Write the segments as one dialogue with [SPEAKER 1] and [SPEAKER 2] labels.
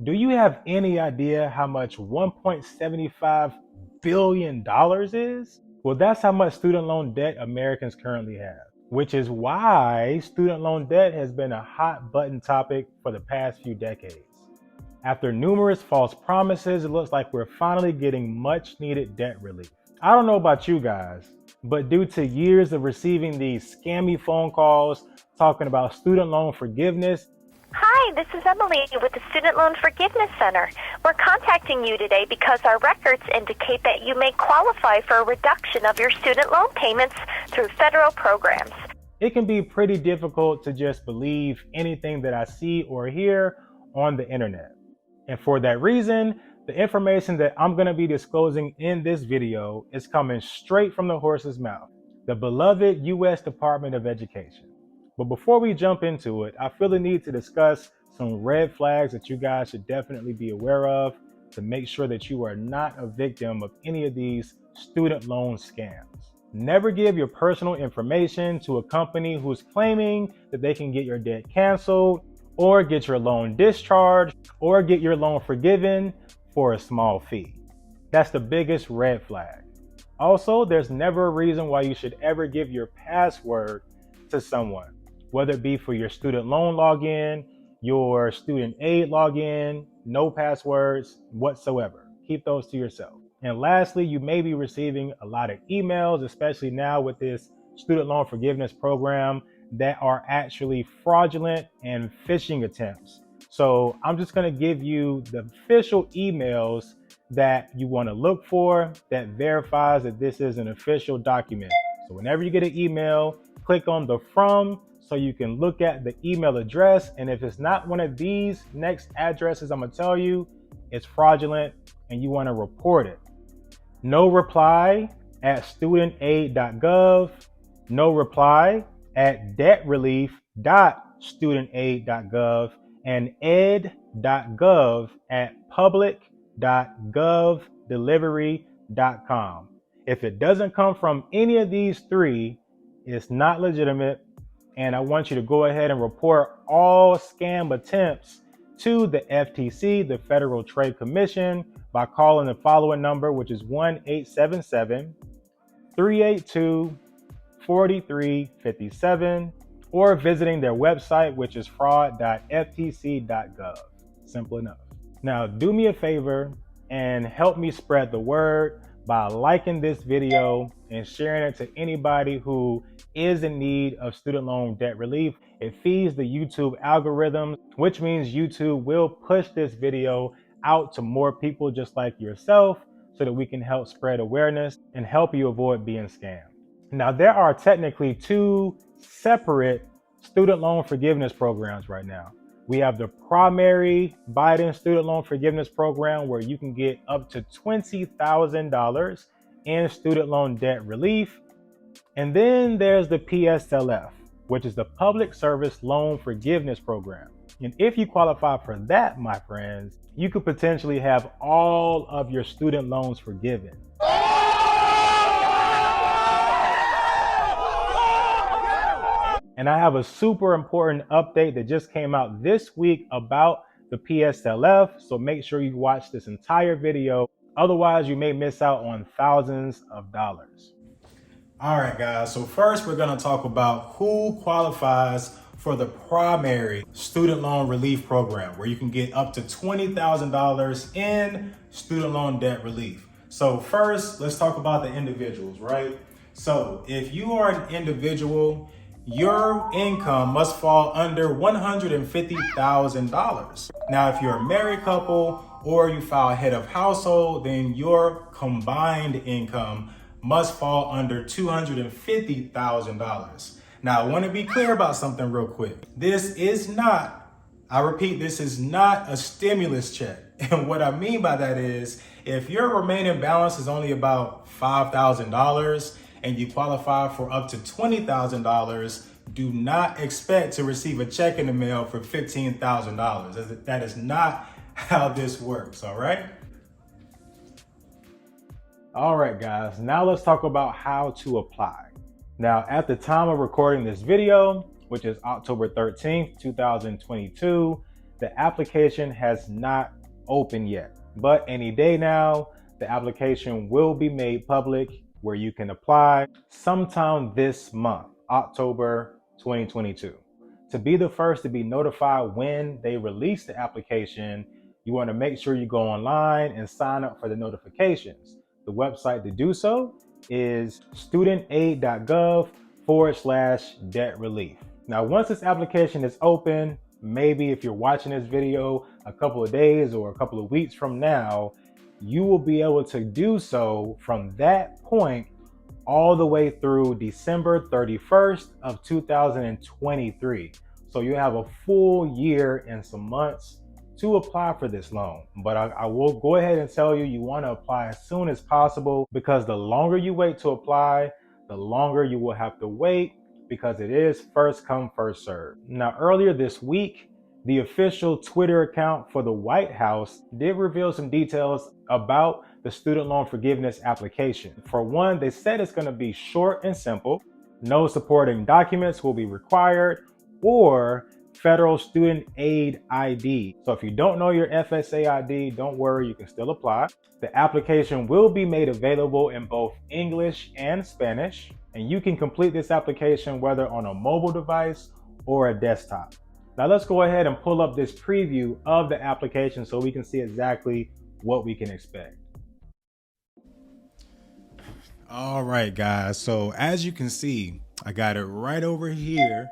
[SPEAKER 1] Do you have any idea how much $1.75 billion is? Well, that's how much student loan debt Americans currently have, which is why student loan debt has been a hot button topic for the past few decades. After numerous false promises, it looks like we're finally getting much needed debt relief. I don't know about you guys, but due to years of receiving these scammy phone calls talking about student loan forgiveness.
[SPEAKER 2] Hi, this is Emily with the Student Loan Forgiveness Center. We're contacting you today because our records indicate that you may qualify for a reduction of your student loan payments through federal programs.
[SPEAKER 1] It can be pretty difficult to just believe anything that I see or hear on the internet. And for that reason, the information that I'm going to be disclosing in this video is coming straight from the horse's mouth, the beloved U.S. Department of Education. But before we jump into it, I feel the need to discuss some red flags that you guys should definitely be aware of to make sure that you are not a victim of any of these student loan scams. Never give your personal information to a company who's claiming that they can get your debt canceled or get your loan discharged or get your loan forgiven for a small fee. That's the biggest red flag. Also, there's never a reason why you should ever give your password to someone, whether it be for your student loan login, your student aid login, no passwords whatsoever. Keep those to yourself. And lastly, you may be receiving a lot of emails, especially now with this student loan forgiveness program, that are actually fraudulent and phishing attempts. So I'm just going to give you the official emails that you want to look for that verifies that this is an official document. So whenever you get an email, click on the from so you can look at the email address. And if it's not one of these next addresses I'm going to tell you, it's fraudulent and you want to report it. No reply at studentaid.gov, no reply at debtrelief.studentaid.gov, and ed.gov at public.govdelivery.com. If it doesn't come from any of these three, it's not legitimate, and I want you to go ahead and report all scam attempts to the FTC, the Federal Trade Commission, by calling the following number, which is 1-877-382-4357, or visiting their website, which is fraud.ftc.gov. Simple enough. Now, do me a favor and help me spread the word by liking this video and sharing it to anybody who is in need of student loan debt relief. It feeds the YouTube algorithm, which means YouTube will push this video out to more people just like yourself so that we can help spread awareness and help you avoid being scammed. Now, there are technically two separate student loan forgiveness programs right now. We have the primary Biden student loan forgiveness program where you can get up to $20,000 in student loan debt relief. And then there's the PSLF, which is the Public Service Loan Forgiveness Program. And if you qualify for that, my friends, you could potentially have all of your student loans forgiven. And I have a super important update that just came out this week about the PSLF. So make sure you watch this entire video. Otherwise, you may miss out on thousands of dollars. All right, guys. So first, we're going to talk about who qualifies for the primary student loan relief program, where you can get up to $20,000 in student loan debt relief. So first, let's talk about the individuals, right? So if you are an individual, your income must fall under $150,000. Now, if you're a married couple or you file head of household, then your combined income must fall under $250,000. Now, I want to be clear about something real quick. This is not, I repeat, this is not a stimulus check. And what I mean by that is, if your remaining balance is only about $5,000 and you qualify for up to $20,000, do not expect to receive a check in the mail for $15,000. That is not how this works, all right? All right, guys, now let's talk about how to apply. Now, at the time of recording this video, which is October 13th, 2022, the application has not opened yet, but any day now, the application will be made public where you can apply sometime this month, October 2022. To be the first to be notified when they release the application, you want to make sure you go online and sign up for the notifications. The website to do so is studentaid.gov/debt relief. Now, once this application is open, maybe if you're watching this video a couple of days or a couple of weeks from now, you will be able to do so from that point all the way through December 31st of 2023. So you have a full year and some months to apply for this loan. But I will go ahead and tell you, you want to apply as soon as possible, because the longer you wait to apply, the longer you will have to wait, because it is first come, first serve. Now, earlier this week, the official Twitter account for the White House did reveal some details about the student loan forgiveness application. For one, they said it's going to be short and simple. No supporting documents will be required or federal student aid ID. So if you don't know your FSA ID, don't worry, you can still apply. The application will be made available in both English and Spanish, and you can complete this application whether on a mobile device or a desktop. Now let's go ahead and pull up this preview of the application so we can see exactly what we can expect. All right, guys. So as you can see, I got it right over here,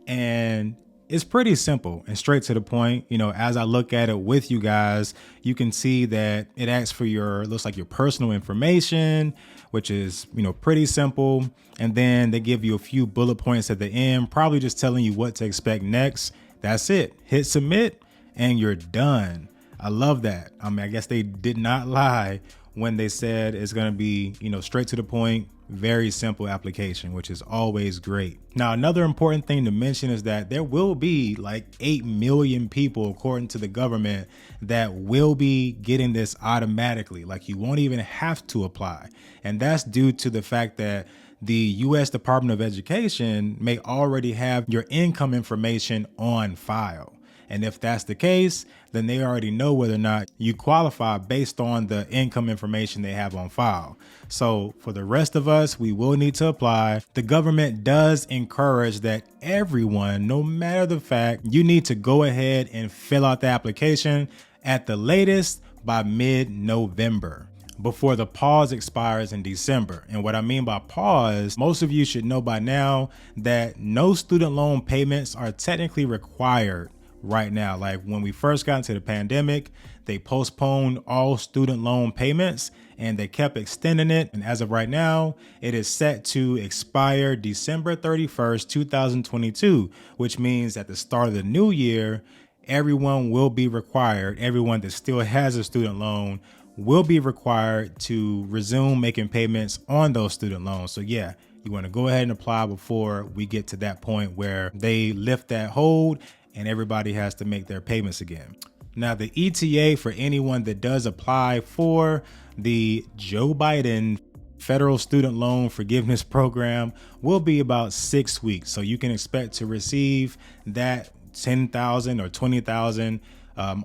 [SPEAKER 1] and it's pretty simple and straight to the point. You know, as I look at it with you guys, you can see that it asks for looks like your personal information, which is, pretty simple. And then they give you a few bullet points at the end, probably just telling you what to expect next. That's it. Hit submit and you're done. I love that. I mean, I guess they did not lie when they said it's going to be, straight to the point, very simple application, which is always great. Now, another important thing to mention is that there will be like 8 million people, according to the government, that will be getting this automatically. Like, you won't even have to apply. And that's due to the fact that the U.S. Department of Education may already have your income information on file. And if that's the case, then they already know whether or not you qualify based on the income information they have on file. So for the rest of us, we will need to apply. The government does encourage that everyone, no matter the fact, you need to go ahead and fill out the application at the latest by mid-November, before the pause expires in December. And what I mean by pause, most of you should know by now that no student loan payments are technically required right now. Like when we first got into the pandemic, they postponed all student loan payments and they kept extending it. And as of right now, it is set to expire December 31st, 2022, which means at the start of the new year, everyone will be required, everyone that still has a student loan will be required to resume making payments on those student loans. So yeah, you want to go ahead and apply before we get to that point where they lift that hold and everybody has to make their payments again. Now, the ETA for anyone that does apply for the Joe Biden federal student loan forgiveness program will be about 6 weeks. So you can expect to receive that $10,000 or $20,000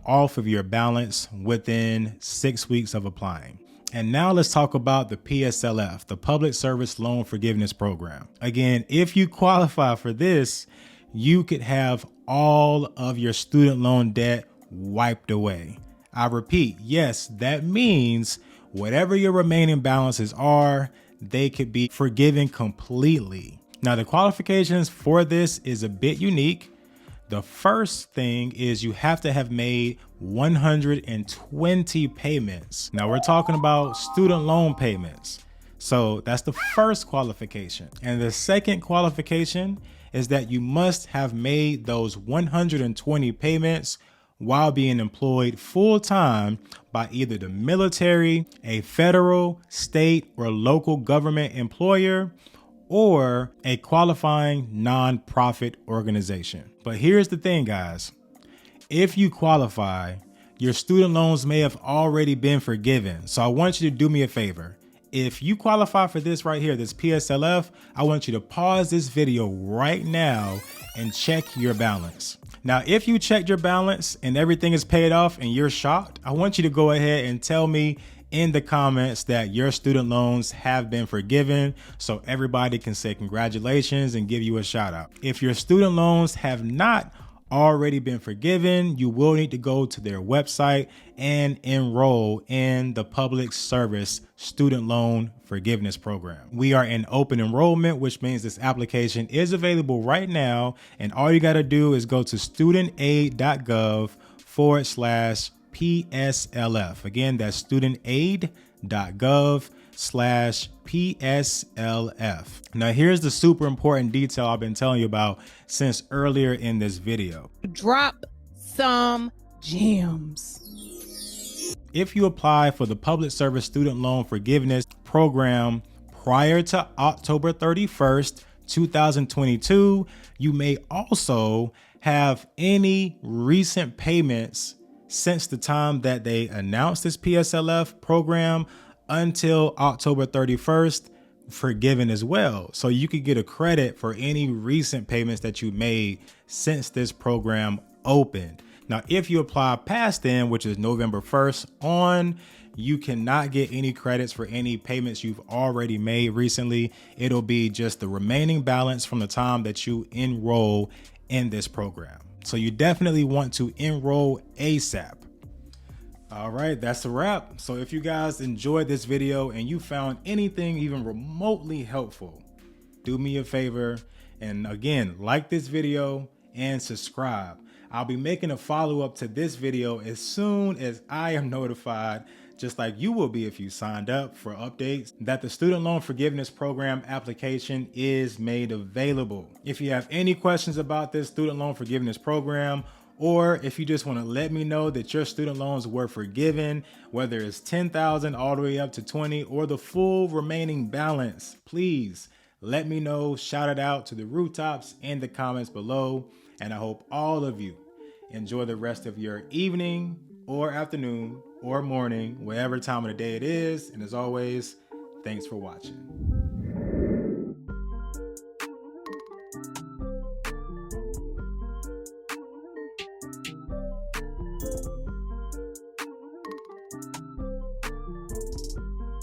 [SPEAKER 1] off of your balance within 6 weeks of applying. And now let's talk about the PSLF, the Public Service Loan Forgiveness Program. Again, if you qualify for this, you could have all of your student loan debt wiped away. I repeat, yes, that means whatever your remaining balances are, they could be forgiven completely. Now, the qualifications for this is a bit unique. The first thing is you have to have made 120 payments. Now we're talking about student loan payments. So that's the first qualification. And the second qualification is that you must have made those 120 payments while being employed full-time by either the military, a federal, state, or local government employer, or a qualifying nonprofit organization. But here's the thing, guys. If you qualify, your student loans may have already been forgiven. So I want you to do me a favor. If you qualify for this right here, this PSLF, I want you to pause this video right now and check your balance. Now, if you checked your balance and everything is paid off and you're shocked, I want you to go ahead and tell me in the comments that your student loans have been forgiven so everybody can say congratulations and give you a shout out. If your student loans have not already been forgiven, you will need to go to their website and enroll in the public service student loan forgiveness program. We are in open enrollment, which means this application is available right now. And all you got to do is go to studentaid.gov/PSLF. Again, that's studentaid.gov/PSLF. Now, here's the super important detail I've been telling you about since earlier in this video.
[SPEAKER 3] Drop some gems.
[SPEAKER 1] If you apply for the Public Service Student Loan Forgiveness Program prior to October 31st, 2022, you may also have any recent payments since the time that they announced this PSLF program until October 31st forgiven as well. So you could get a credit for any recent payments that you made since this program opened. Now, if you apply past then, which is November 1st on, you cannot get any credits for any payments you've already made recently. It'll be just the remaining balance from the time that you enroll in this program. So you definitely want to enroll ASAP. All right, that's a wrap. So if you guys enjoyed this video and you found anything even remotely helpful, do me a favor and again, like this video and subscribe. I'll be making a follow-up to this video as soon as I am notified, just like you will be if you signed up for updates, that the Student Loan Forgiveness Program application is made available. If you have any questions about this Student Loan Forgiveness Program, or if you just want to let me know that your student loans were forgiven, whether it's $10,000 all the way up to $20,000 or the full remaining balance, please let me know, shout it out to the rooftops in the comments below. And I hope all of you enjoy the rest of your evening or afternoon or morning, whatever time of the day it is. And as always, thanks for watching.